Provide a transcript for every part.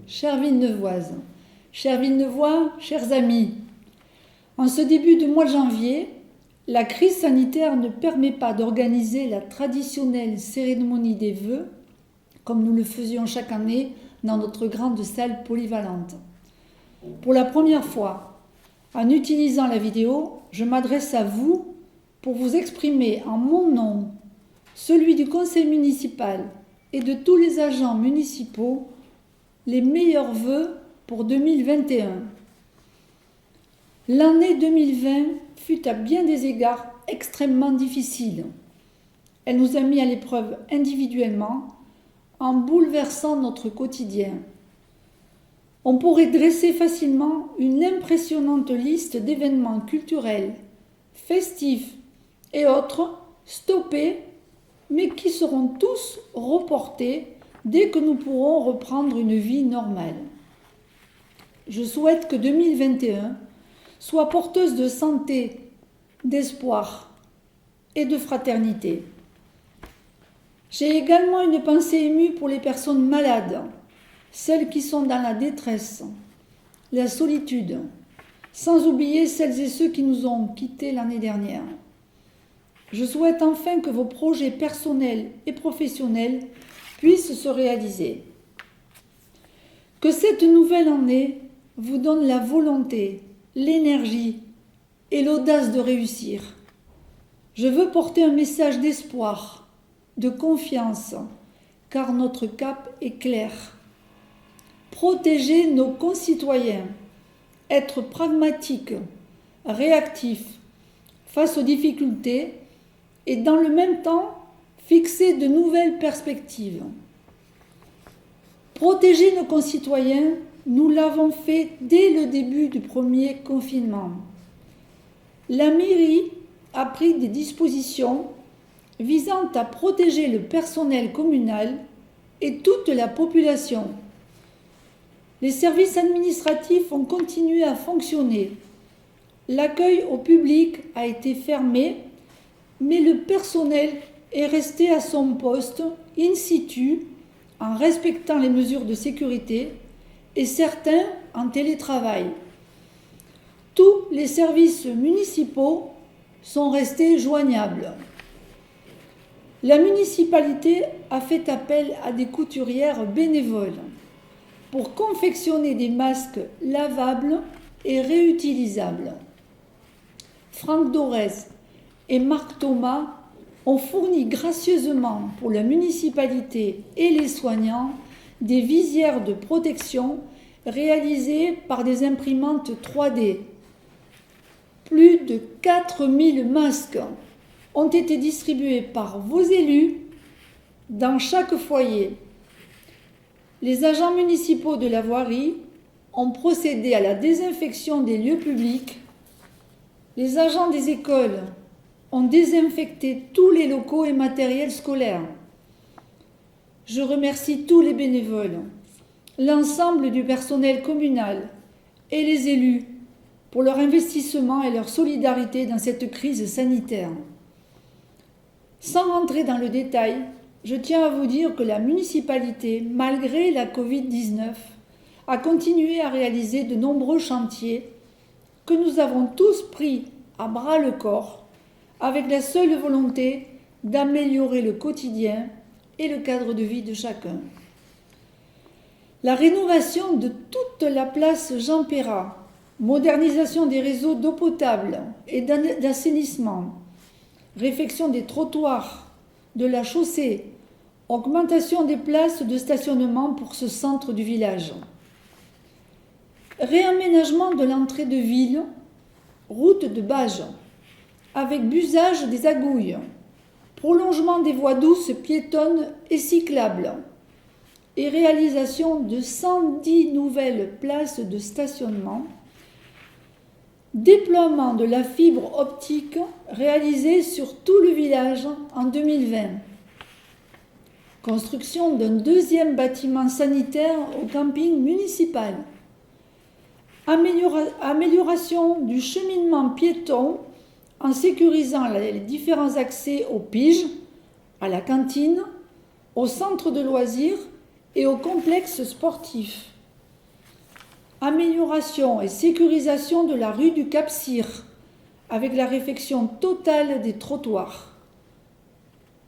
chères Villeneuvoises, chers Villeneuvois, chers amis. En ce début de mois de janvier, la crise sanitaire ne permet pas d'organiser la traditionnelle cérémonie des vœux, comme nous le faisions chaque année dans notre grande salle polyvalente. Pour la première fois, en utilisant la vidéo, je m'adresse à vous pour vous exprimer en mon nom, celui du conseil municipal et de tous les agents municipaux, les meilleurs vœux pour 2021. L'année 2020 fut à bien des égards extrêmement difficile. Elle nous a mis à l'épreuve individuellement en bouleversant notre quotidien. On pourrait dresser facilement une impressionnante liste d'événements culturels, festifs et autres stoppés, mais qui seront tous reportés dès que nous pourrons reprendre une vie normale. Je souhaite que 2021 soit porteuse de santé, d'espoir et de fraternité. J'ai également une pensée émue pour les personnes malades, celles qui sont dans la détresse, la solitude, sans oublier celles et ceux qui nous ont quittés l'année dernière. Je souhaite enfin que vos projets personnels et professionnels puissent se réaliser. Que cette nouvelle année vous donne la volonté, l'énergie et l'audace de réussir. Je veux porter un message d'espoir, de confiance, car notre cap est clair. Protéger nos concitoyens, être pragmatique, réactif face aux difficultés et dans le même temps fixer de nouvelles perspectives. Protéger nos concitoyens, nous l'avons fait dès le début du premier confinement. La mairie a pris des dispositions visant à protéger le personnel communal et toute la population. Les services administratifs ont continué à fonctionner. L'accueil au public a été fermé, mais le personnel est resté à son poste in situ en respectant les mesures de sécurité et certains en télétravail. Tous les services municipaux sont restés joignables. La municipalité a fait appel à des couturières bénévoles pour confectionner des masques lavables et réutilisables. Franck Dorez et Marc Thomas ont fourni gracieusement pour la municipalité et les soignants des visières de protection réalisées par des imprimantes 3D. Plus de 4000 masques ont été distribués par vos élus dans chaque foyer. Les agents municipaux de la voirie ont procédé à la désinfection des lieux publics. Les agents des écoles ont désinfecté tous les locaux et matériels scolaires. Je remercie tous les bénévoles, l'ensemble du personnel communal et les élus pour leur investissement et leur solidarité dans cette crise sanitaire. Sans rentrer dans le détail, je tiens à vous dire que la municipalité, malgré la Covid-19, a continué à réaliser de nombreux chantiers que nous avons tous pris à bras-le-corps avec la seule volonté d'améliorer le quotidien et le cadre de vie de chacun. La rénovation de toute la place Jean Perrat, modernisation des réseaux d'eau potable et d'assainissement, réfection des trottoirs, de la chaussée, augmentation des places de stationnement pour ce centre du village. Réaménagement de l'entrée de ville, route de Bages, avec busage des agouilles, prolongement des voies douces piétonnes et cyclables, et réalisation de 110 nouvelles places de stationnement, déploiement de la fibre optique réalisée sur tout le village en 2020, construction d'un deuxième bâtiment sanitaire au camping municipal, amélioration du cheminement piéton en sécurisant les différents accès aux piges, à la cantine, au centre de loisirs et au complexe sportif. Amélioration et sécurisation de la rue du Cap-Cyr, avec la réfection totale des trottoirs.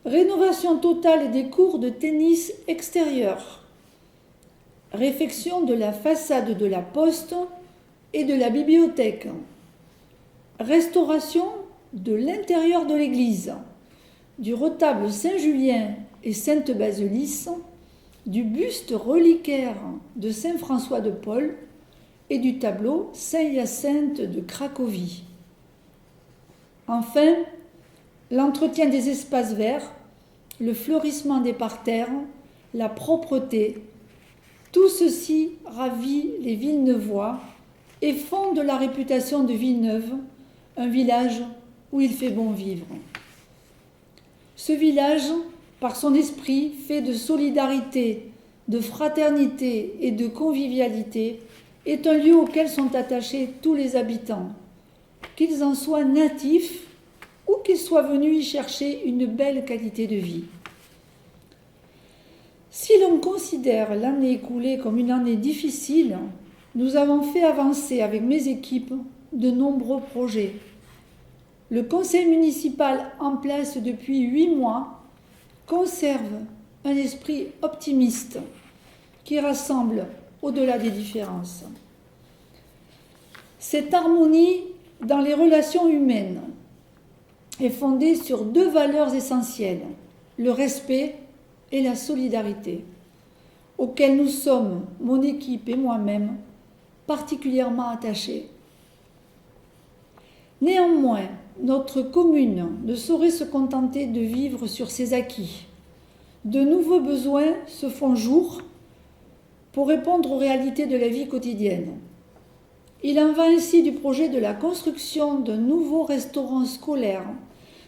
Rénovation totale des cours de tennis extérieurs. Réfection de la façade de la poste et de la bibliothèque. Restauration de l'intérieur de l'église, du retable Saint-Julien et Sainte-Basilisse, du buste reliquaire de Saint-François de Paul et du tableau Saint-Hyacinthe de Cracovie. Enfin, l'entretien des espaces verts, le fleurissement des parterres, la propreté, tout ceci ravit les Villeneuvois et font de la réputation de Villeneuve un village où il fait bon vivre. Ce village, par son esprit fait de solidarité, de fraternité et de convivialité, est un lieu auquel sont attachés tous les habitants, qu'ils en soient natifs ou qu'ils soient venus y chercher une belle qualité de vie. Si l'on considère l'année écoulée comme une année difficile, nous avons fait avancer avec mes équipes de nombreux projets. Le conseil municipal en place depuis 8 mois conserve un esprit optimiste qui rassemble au-delà des différences. Cette harmonie dans les relations humaines est fondée sur 2 valeurs essentielles, le respect et la solidarité, auxquelles nous sommes, mon équipe et moi-même, particulièrement attachés. Néanmoins, notre commune ne saurait se contenter de vivre sur ses acquis. De nouveaux besoins se font jour pour répondre aux réalités de la vie quotidienne. Il en va ainsi du projet de la construction d'un nouveau restaurant scolaire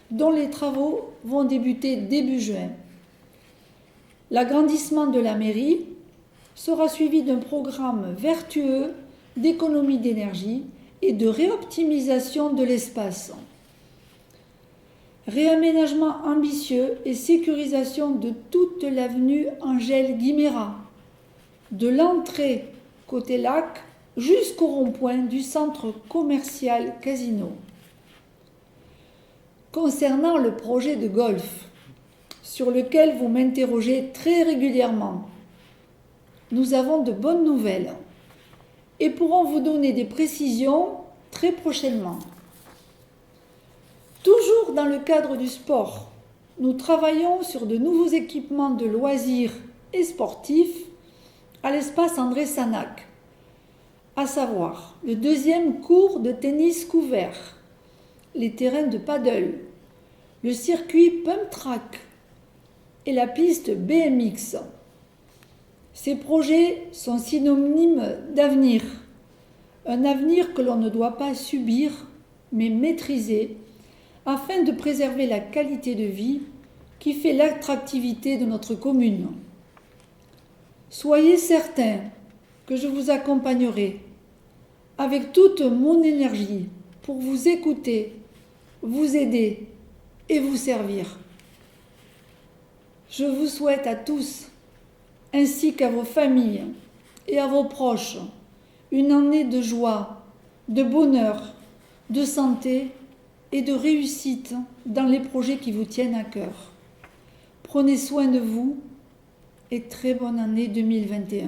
dont les travaux vont débuter début juin. L'agrandissement de la mairie sera suivi d'un programme vertueux d'économie d'énergie et de réoptimisation de l'espace. Réaménagement ambitieux et sécurisation de toute l'avenue Angèle Guiméra, de l'entrée côté lac jusqu'au rond-point du centre commercial Casino. Concernant le projet de golf, sur lequel vous m'interrogez très régulièrement, nous avons de bonnes nouvelles et pourrons vous donner des précisions très prochainement. Toujours dans le cadre du sport, nous travaillons sur de nouveaux équipements de loisirs et sportifs à l'espace André Sanac, à savoir le 2e court de tennis couvert, les terrains de paddle, le circuit pump track et la piste BMX. Ces projets sont synonymes d'avenir, un avenir que l'on ne doit pas subir mais maîtriser afin de préserver la qualité de vie qui fait l'attractivité de notre commune. Soyez certains que je vous accompagnerai avec toute mon énergie pour vous écouter, vous aider et vous servir. Je vous souhaite à tous, ainsi qu'à vos familles et à vos proches, une année de joie, de bonheur, de santé et de réussite dans les projets qui vous tiennent à cœur. Prenez soin de vous et très bonne année 2021.